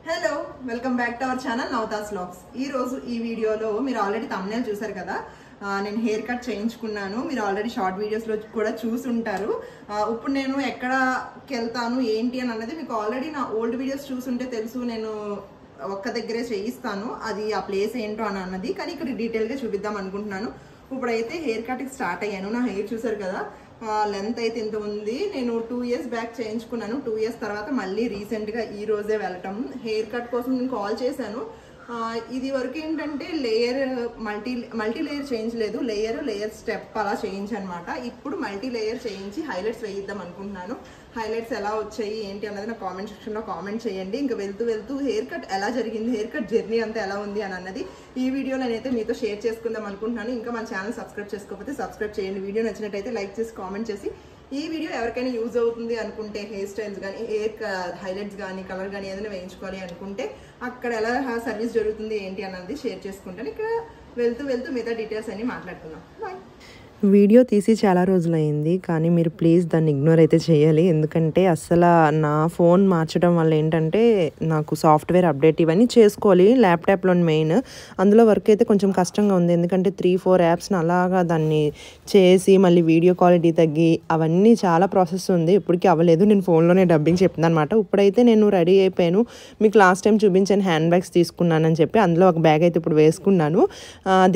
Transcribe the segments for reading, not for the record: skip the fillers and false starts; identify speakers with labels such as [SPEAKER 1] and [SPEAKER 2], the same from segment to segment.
[SPEAKER 1] Hello welcome back to our channel Navathas vlogs. ఈ రోజు ఈ వీడియోలో మీరు ఆల్రెడీ థంబ్నెయిల్ చూసారు కదా, నేను హెయిర్ కట్ చేయించుకున్నాను. మీరు ఆల్రెడీ షార్ట్ వీడియోస్లో కూడా చూసుంటారు. ఇప్పుడు నేను ఎక్కడికి వెళ్తాను ఏంటి అని అన్నది మీకు ఆల్రెడీ నా ఓల్డ్ వీడియోస్ చూసుంటే తెలుసు. నేను ఒక్క దగ్గరే చేయిస్తాను, అది ఆ ప్లేస్ ఏంటో అని అన్నది. కానీ ఇక్కడ డీటెయిల్గా చూపిద్దాం అనుకుంటున్నాను. ఇప్పుడైతే హెయిర్ కట్కి స్టార్ట్ అయ్యాను. నా హెయిర్ చూసారు కదా, లెంత్ అయితే ఇంత ఉంది. నేను 2 years బ్యాక్ చేయించుకున్నాను. 2 years తర్వాత మళ్ళీ రీసెంట్గా ఈ రోజే వెళ్ళటం. హెయిర్ కట్ కోసం నేను కాల్ చేశాను. ఇది వరకు ఏంటంటే లేయర్ మల్టీ లేయర్ చేయించలేదు, లేయర్ స్టెప్ అలా చేయించనమాట. ఇప్పుడు మల్టీ లేయర్ చేయించి హైలైట్స్ వేయిద్దాం అనుకుంటున్నాను. హైలైట్స్ ఎలా వచ్చాయి ఏంటి అన్నది నా కామెంట్ సెక్షన్లో కామెంట్ చేయండి. ఇంకా వెళ్తూ హెయిర్ కట్ ఎలా జరిగింది, హెయిర్ కట్ జర్నీ అంతా ఎలా ఉంది అని అన్నది ఈ వీడియో నేనైతే మీతో షేర్ చేసుకుందాం అనుకుంటున్నాను. ఇంకా మన ఛానల్ సబ్స్క్రైబ్ చేసుకోకపోతే సబ్స్క్రైబ్ చేయండి. వీడియో నచ్చినట్టయితే లైక్ చేసి కామెంట్ చేసి ఈ వీడియో ఎవరికైనా యూజ్ అవుతుంది అనుకుంటే, హెయిర్ స్టైల్స్ కానీ హెయిర్ హైలైట్స్ కానీ కలర్ కానీ ఏదైనా వేయించుకోవాలి అనుకుంటే అక్కడ ఎలా సర్వీస్ జరుగుతుంది ఏంటి అన్నది షేర్ చేసుకుంటాను. ఇక్కడ వెళ్తూ మిగతా డీటెయిల్స్ అన్ని మాట్లాడుకుందాం. బాయ్.
[SPEAKER 2] వీడియో తీసి చాలా రోజులైంది, కానీ మీరు ప్లీజ్ దాన్ని ఇగ్నోర్ అయితే చేయాలి. ఎందుకంటే అసలు నా ఫోన్ మార్చడం వల్ల ఏంటంటే నాకు సాఫ్ట్వేర్ అప్డేట్ ఇవన్నీ చేసుకోవాలి ల్యాప్టాప్లో మెయిన్. అందులో వర్క్ అయితే కొంచెం కష్టంగా ఉంది. ఎందుకంటే 3-4 యాప్స్ని అలాగా దాన్ని చేసి మళ్ళీ వీడియో క్వాలిటీ తగ్గి అవన్నీ చాలా ప్రాసెస్ ఉంది. ఇప్పటికీ అవ్వలేదు. నేను ఫోన్లోనే డబ్బింగ్ చెప్తున్నాను అనమాట. ఇప్పుడైతే నేను రెడీ అయిపోయాను. మీకు లాస్ట్ టైం చూపించాను హ్యాండ్ బ్యాగ్స్ తీసుకున్నానని చెప్పి. అందులో ఒక బ్యాగ్ అయితే ఇప్పుడు వేసుకున్నాను.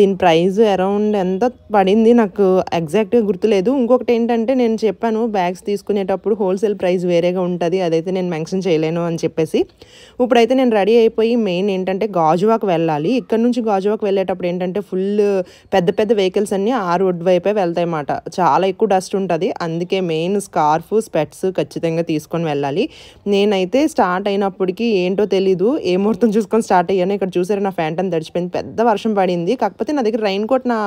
[SPEAKER 2] దీని ప్రైస్ అరౌండ్ ఎంత పడింది నాకు ఎగ్జాక్ట్గా గుర్తులేదు. ఇంకొకటి ఏంటంటే నేను చెప్పాను బ్యాగ్స్ తీసుకునేటప్పుడు హోల్సేల్ ప్రైస్ వేరేగా ఉంటుంది, అదైతే నేను మెన్షన్ చేయలేను అని చెప్పేసి. ఇప్పుడైతే నేను రెడీ అయిపోయి మెయిన్ ఏంటంటే గాజువాక్ వెళ్ళాలి. ఇక్కడ నుంచి గాజువాక్ వెళ్ళేటప్పుడు ఏంటంటే ఫుల్ పెద్ద వెహికల్స్ అన్నీ ఆ రోడ్ వైపే వెళ్తాయి అన్నమాట. చాలా ఎక్కువ డస్ట్ ఉంటుంది. అందుకే మెయిన్ స్కార్ఫ్ స్పెట్స్ ఖచ్చితంగా తీసుకొని వెళ్ళాలి. నేనైతే స్టార్ట్ అయినప్పటికీ ఏంటో తెలీదు, ఏ ముహూర్తం చూసుకొని స్టార్ట్ అయ్యాను. ఇక్కడ చూసారు నా ప్యాంట్ అని తడిచిపోయింది. పెద్ద వర్షం పడింది. కాకపోతే నా దగ్గర రైన్ కోట్ నా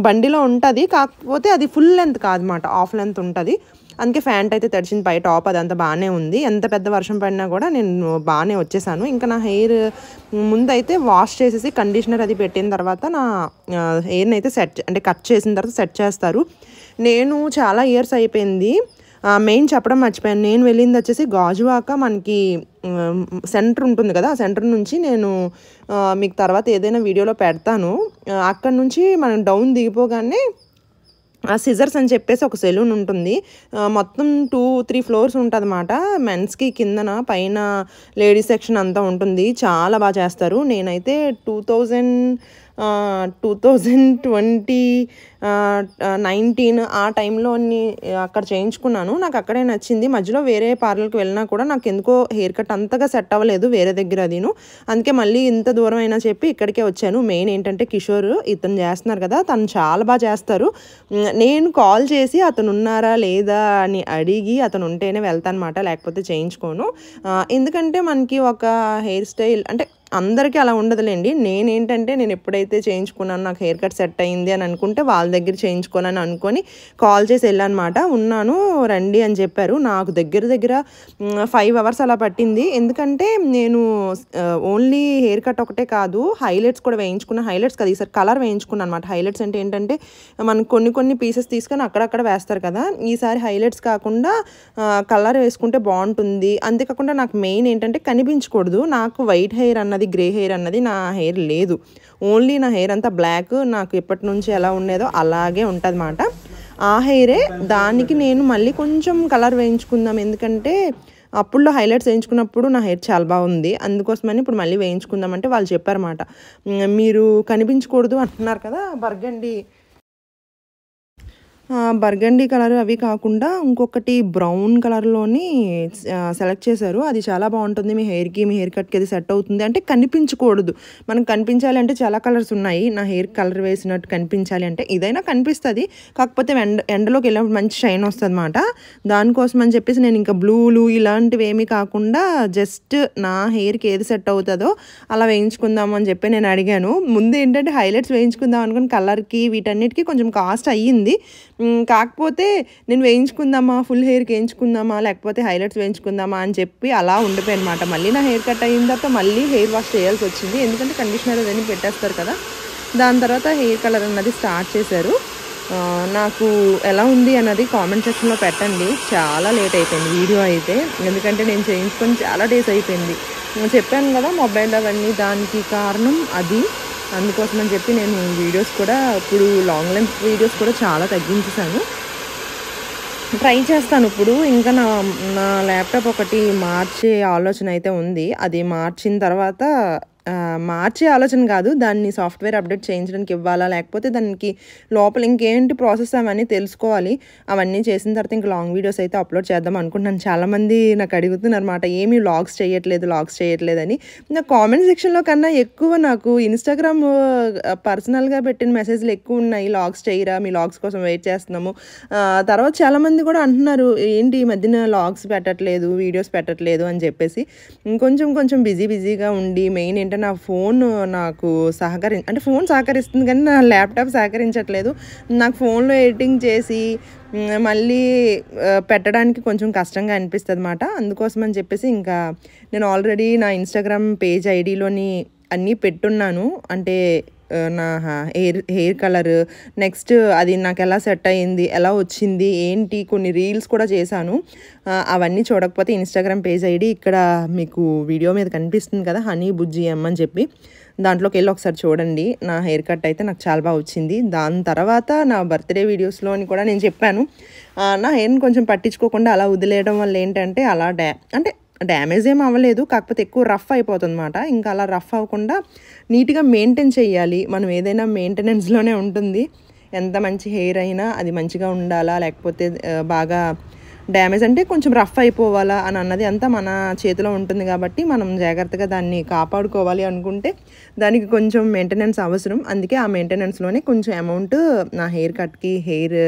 [SPEAKER 2] బండిలో ఉంటుంది, కాకపోతే అది ఫుల్ లెంత్ కాదన్నమాట, హాఫ్ లెంత్ ఉంటుంది. అందుకే ప్యాంట్ అయితే తడిచింది. పై టాప్ అదంతా బాగానే ఉంది. ఎంత పెద్ద వర్షం పడినా కూడా నేను బాగానే వచ్చేసాను. ఇంకా నా హెయిర్ ముందైతే వాష్ చేసేసి కండిషనర్ అది పెట్టిన తర్వాత నా హెయిర్ని అయితే కట్ చేసిన తర్వాత సెట్ చేస్తారు. నేను చాలా ఇయర్స్ అయిపోయింది. మెయిన్ చెప్పడం మర్చిపోయాను. నేను వెళ్ళింది వచ్చేసి గాజువాక. మనకి సెంటర్ ఉంటుంది కదా, ఆ సెంటర్ నుంచి నేను మీకు తర్వాత ఏదైనా వీడియోలో పెడతాను. అక్కడ నుంచి మనం డౌన్ దిగిపోగానే సిజర్స్ అని చెప్పేసి ఒక సెలూన్ ఉంటుంది. మొత్తం 2-3 floors ఉంటుంది అన్నమాట. మెన్స్కి కిందన, పైన లేడీస్ సెక్షన్ అంతా ఉంటుంది. చాలా బాగా చేస్తారు. నేనైతే 2019 ఆ టైంలో అక్కడ చేయించుకున్నాను. నాకు అక్కడే నచ్చింది. మధ్యలో వేరే పార్లర్కి వెళ్ళినా కూడా నాకు ఎందుకో హెయిర్ కట్ అంతగా సెట్ అవ్వలేదు వేరే దగ్గర అదిను. అందుకే మళ్ళీ ఇంత దూరం అయినా చెప్పి ఇక్కడికే వచ్చాను. మెయిన్ ఏంటంటే కిషోర్ ఇతను చేస్తున్నారు కదా, తను చాలా బాగా చేస్తారు. నేను కాల్ చేసి అతను ఉన్నారా లేదా అని అడిగి అతను ఉంటేనే వెళ్తాను అనమాట, లేకపోతే చేయించుకోను. ఎందుకంటే మనకి ఒక హెయిర్ స్టైల్ అంటే అందరికీ అలా ఉండదులేండి. నేనేంటంటే నేను ఎప్పుడైతే చేయించుకున్నాను నాకు హెయిర్ కట్ సెట్ అయింది అని అనుకుంటే వాళ్ళ దగ్గర చేయించుకోవాలని అనుకొని కాల్ చేసి వెళ్ళానమాట. ఉన్నాను రండి అని చెప్పారు. నాకు దగ్గర 5 hours అలా పట్టింది. ఎందుకంటే నేను ఓన్లీ హెయిర్ కట్ ఒకటే కాదు, హైలైట్స్ కూడా వేయించుకున్నాను. హైలైట్స్ కాదు, ఈసారి కలర్ వేయించుకున్నాను అనమాట. హైలైట్స్ అంటే ఏంటంటే మనకు కొన్ని పీసెస్ తీసుకొని అక్కడక్కడ వేస్తారు కదా, ఈసారి హైలైట్స్ కాకుండా కలర్ వేసుకుంటే బాగుంటుంది. అంతేకాకుండా నాకు మెయిన్ ఏంటంటే కనిపించకూడదు. నాకు వైట్ హెయిర్ అన్నది గ్రే హెయిర్ అన్నది నా హెయిర్ లేదు. ఓన్లీ నా హెయిర్ అంతా బ్లాక్. నాకు ఎప్పటి నుంచి ఎలా ఉండేదో అలాగే ఉంటుంది అన్నమాట. ఆ హెయిరే దానికి నేను మళ్ళీ కొంచెం కలర్ వేయించుకుందాం. ఎందుకంటే అప్పుడులో హైలైట్స్ వేయించుకున్నప్పుడు నా హెయిర్ చాలా బాగుంది. అందుకోసమని ఇప్పుడు మళ్ళీ వేయించుకుందామంటే వాళ్ళు చెప్పారన్నమాట, మీరు కనిపించకూడదు అంటున్నారు కదా, బర్గండీ కలర్ అవి కాకుండా ఇంకొకటి బ్రౌన్ కలర్లోని సెలెక్ట్ చేశారు. అది చాలా బాగుంటుంది. మీ హెయిర్కి మీ హెయిర్ కట్కి అది సెట్ అవుతుంది. అంటే కనిపించకూడదు, మనకు కనిపించాలి అంటే చాలా కలర్స్ ఉన్నాయి. నా హెయిర్ కలర్ వేసినట్టు కనిపించాలి అంటే ఇదైనా కనిపిస్తుంది, కాకపోతే ఎండలోకి వెళ్ళినప్పుడు మంచి షైన్ వస్తుంది అన్నమాట. దానికోసం అని చెప్పేసి నేను ఇంకా బ్లూలు ఇలాంటివి ఏమీ కాకుండా జస్ట్ నా హెయిర్కి ఏది సెట్ అవుతుందో అలా వేయించుకుందాం అని చెప్పి నేను అడిగాను. ముందు ఏంటంటే హైలైట్స్ వేయించుకుందాం అనుకుని కలర్కి వీటన్నిటికీ కొంచెం కాస్ట్ అయ్యింది. కాకపోతే నేను వేయించుకుందామా, ఫుల్ హెయిర్కి వేయించుకుందామా లేకపోతే హైలైట్స్ వేయించుకుందామా అని చెప్పి అలా ఉండిపోయి అనమాట. మళ్ళీ నా హెయిర్ కట్ అయిన తర్వాత మళ్ళీ హెయిర్ వాష్ చేయాల్సి వచ్చింది. ఎందుకంటే కండిషనర్ అవన్నీ పెట్టేస్తారు కదా. దాని తర్వాత హెయిర్ కలర్ అన్నది స్టార్ట్ చేశారు. నాకు ఎలా ఉంది అన్నది కామెంట్ సెక్షన్లో పెట్టండి. చాలా లేట్ అయిపోయింది వీడియో అయితే, ఎందుకంటే నేను చేయించుకొని చాలా డేస్ అయిపోయింది. చెప్పాను కదా మొబైల్ అవన్నీ దానికి కారణం అది. అందుకోసం అని చెప్పి నేను వీడియోస్ కూడా ఇప్పుడు లాంగ్ లెంత్ వీడియోస్ కూడా చాలా తగ్గించేసాను. ట్రై చేస్తాను ఇప్పుడు. ఇంకా నా ల్యాప్టాప్ ఒకటి మార్చే ఆలోచన అయితే ఉంది. అది మార్చిన తర్వాత మార్చే ఆలోచన కాదు, దాన్ని సాఫ్ట్వేర్ అప్డేట్ చేయించడానికి ఇవ్వాలా, లేకపోతే దానికి లోపల ఇంకేంటి ప్రాసెస్ అవన్నీ తెలుసుకోవాలి. అవన్నీ చేసిన తర్వాత ఇంకా లాంగ్ వీడియోస్ అయితే అప్లోడ్ చేద్దాం అనుకుంటున్నాను. చాలామంది నాకు అడుగుతున్నారు అనమాట, ఏమీ లాగ్స్ చేయట్లేదని. నా కామెంట్ సెక్షన్లో కన్నా ఎక్కువ నాకు ఇన్స్టాగ్రామ్ పర్సనల్గా పెట్టిన మెసేజ్లు ఎక్కువ ఉన్నాయి. లాగ్స్ చేయరా, మీ లాగ్స్ కోసం వెయిట్ చేస్తున్నాము. తర్వాత చాలామంది కూడా అంటున్నారు, ఏంటి ఈ మధ్యన లాగ్స్ పెట్టట్లేదు, వీడియోస్ పెట్టట్లేదు అని చెప్పేసి. కొంచెం బిజీగా ఉండి, మెయిన్ ఏంటంటే నా ఫోన్ నాకు ఫోన్ సహకరిస్తుంది కానీ నా ల్యాప్టాప్ సహకరించట్లేదు. నాకు ఫోన్లో ఎడిటింగ్ చేసి మళ్ళీ పెట్టడానికి కొంచెం కష్టంగా అనిపిస్తుంది అన్నమాట. అందుకోసం అని చెప్పేసి ఇంకా నేను ఆల్రెడీ నా ఇన్స్టాగ్రామ్ పేజ్ ఐడిలోని అన్నీ పెట్టున్నాను. అంటే నా హెయిర్ కలర్, నెక్స్ట్ అది నాకు ఎలా సెట్ అయ్యింది, ఎలా వచ్చింది, ఏంటి, కొన్ని రీల్స్ కూడా చేశాను. అవన్నీ చూడకపోతే ఇన్స్టాగ్రామ్ పేజ్ ఐడి ఇక్కడ మీకు వీడియో మీద కనిపిస్తుంది కదా, హనీ బుజ్జి ఎమ్ అని చెప్పి, దాంట్లోకి వెళ్ళి ఒకసారి చూడండి. నా హెయిర్ కట్ అయితే నాకు చాలా బాగా వచ్చింది. దాని తర్వాత నా బర్త్డే వీడియోస్లోని కూడా నేను చెప్పాను, నా హెయిర్ని కొంచెం పట్టించుకోకుండా అలా వదిలేయడం వల్ల ఏంటంటే అలా డ్యామేజ్ ఏం అవ్వలేదు, కాకపోతే ఎక్కువ రఫ్ అయిపోతుంది అన్నమాట. ఇంకా అలా రఫ్ అవ్వకుండా నీట్గా మెయింటైన్ చేయాలి. మనం ఏదైనా మెయింటెనెన్స్లోనే ఉంటుంది. ఎంత మంచి హెయిర్ అయినా అది మంచిగా ఉండాలా, లేకపోతే బాగా డ్యామేజ్ అంటే కొంచెం రఫ్ అయిపోవాలా అని అన్నది అంతా మన చేతిలో ఉంటుంది. కాబట్టి మనం జాగ్రత్తగా దాన్ని కాపాడుకోవాలి అనుకుంటే దానికి కొంచెం మెయింటెనెన్స్ అవసరం. అందుకే ఆ మెయింటెనెన్స్లోనే కొంచెం అమౌంట్ నా హెయిర్ కట్కి, హెయిర్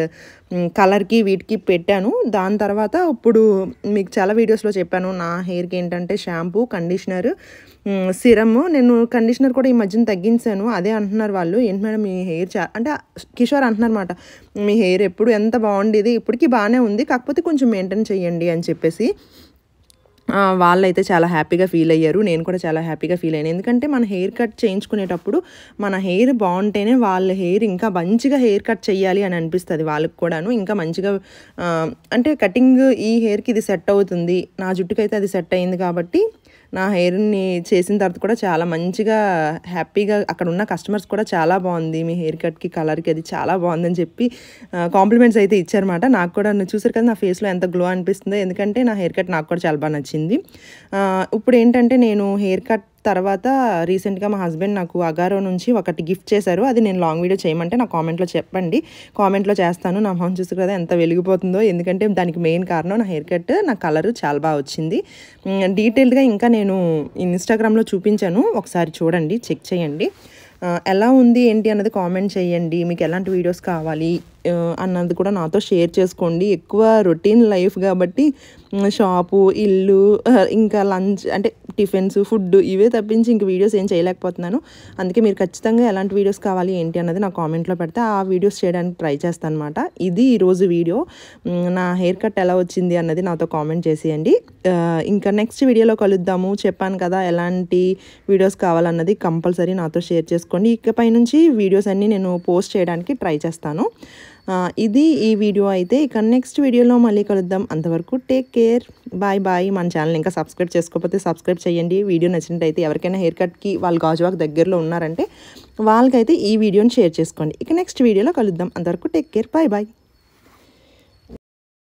[SPEAKER 2] కలర్కి, వీటికి పెట్టాను. దాని తర్వాత ఇప్పుడు మీకు చాలా వీడియోస్లో చెప్పాను, నా హెయిర్కి ఏంటంటే షాంపూ, కండిషనర్, సిరమ్. నేను కండిషనర్ కూడా ఈ మధ్యన తగ్గించాను. అదే అంటున్నారు వాళ్ళు, ఏంటి మేడం మీ హెయిర్ అంటే కిషోర్ అంటున్నారు అనమాట, మీ హెయిర్ ఎప్పుడు ఎంత బాగుండేది, ఇప్పటికీ బాగానే ఉంది, కాకపోతే కొంచెం మెయింటైన్ చేయండి అని చెప్పేసి. వాళ్ళైతే చాలా హ్యాపీగా ఫీల్ అయ్యారు. నేను కూడా చాలా హ్యాపీగా ఫీల్ అయ్యాను. ఎందుకంటే మన హెయిర్ కట్ చేయించుకునేటప్పుడు మన హెయిర్ బాగుంటేనే వాళ్ళ హెయిర్ ఇంకా మంచిగా హెయిర్ కట్ చేయాలి అని అనిపిస్తుంది వాళ్ళకి కూడాను. ఇంకా మంచిగా అంటే కటింగ్ ఈ హెయిర్కి ఇది సెట్ అవుతుంది, నా జుట్టుకైతే అది సెట్ అయింది కాబట్టి నా హెయిర్ని చేసిన తర్వాత కూడా చాలా మంచిగా హ్యాపీగా అక్కడ ఉన్న కస్టమర్స్ కూడా చాలా బాగుంది, మీ హెయిర్ కట్కి, కలర్కి అది చాలా బాగుందని చెప్పి కాంప్లిమెంట్స్ అయితే ఇచ్చారన్నమాట. నాకు కూడా చూసారు కదా నా ఫేస్లో ఎంత గ్లో అనిపిస్తుందో, ఎందుకంటే నా హెయిర్ కట్ నాకు కూడా చాలా బాగా నచ్చింది. ఇప్పుడు ఏంటంటే నేను హెయిర్ కట్ తర్వాత రీసెంట్గా మా హస్బెండ్ నాకు అగారో నుంచి ఒకటి గిఫ్ట్ చేశారు. అది నేను లాంగ్ వీడియో చేయమంటే నా కామెంట్లో చెప్పండి, కామెంట్లో చేస్తాను. నా మొహం చూసి కదా ఎంత వెలిగిపోతుందో, ఎందుకంటే దానికి మెయిన్ కారణం నా హెయిర్ కట్, నా కలర్ చాలా బాగా వచ్చింది. డీటెయిల్డ్గా ఇంకా నేను ఇన్స్టాగ్రామ్లో చూపించాను, ఒకసారి చూడండి, చెక్ చేయండి. ఎలా ఉంది ఏంటి అన్నది కామెంట్ చేయండి. మీకు ఎలాంటి వీడియోస్ కావాలి అన్నది కూడా నాతో షేర్ చేసుకోండి. ఎక్కువ రొటీన్ లైఫ్ కాబట్టి షాపు, ఇల్లు, ఇంకా లంచ్ అంటే టిఫిన్స్, ఫుడ్ ఇవే తప్పించి ఇంక వీడియోస్ ఏం చేయలేకపోతున్నాను. అందుకే మీరు ఖచ్చితంగా ఎలాంటి వీడియోస్ కావాలి ఏంటి అన్నది నా కామెంట్లో పెడితే ఆ వీడియోస్ చేయడానికి ట్రై చేస్తాను అనమాట. ఇది ఈరోజు వీడియో. నా హెయిర్ కట్ ఎలా వచ్చింది అన్నది నాతో కామెంట్ చేసేయండి. ఇంకా నెక్స్ట్ వీడియోలో కలుద్దాము. చెప్పాను కదా ఎలాంటి వీడియోస్ కావాలన్నది కంపల్సరీ నాతో షేర్ చేసుకోండి. ఇకపై నుంచి వీడియోస్ అన్నీ నేను పోస్ట్ చేయడానికి ట్రై చేస్తాను. ఇది ఈ వీడియో అయితే. ఇక నెక్స్ట్ వీడియోలో మళ్ళీ కలుద్దాం. అంతవరకు టేక్ కేర్, బాయ్ బాయ్. మన ఛానల్ ఇంకా సబ్స్క్రైబ్ చేసుకోకపోతే సబ్స్క్రైబ్ చేయండి. వీడియో నచ్చినట్టయితే ఎవరికైనా హెయిర్ కట్కి వాళ్ళు గాజువాక్ దగ్గరలో ఉన్నారంటే వాళ్ళకైతే ఈ వీడియోని షేర్ చేసుకోండి. ఇక నెక్స్ట్ వీడియోలో కలుద్దాం. అంతవరకు టేక్ కేర్, బాయ్ బాయ్.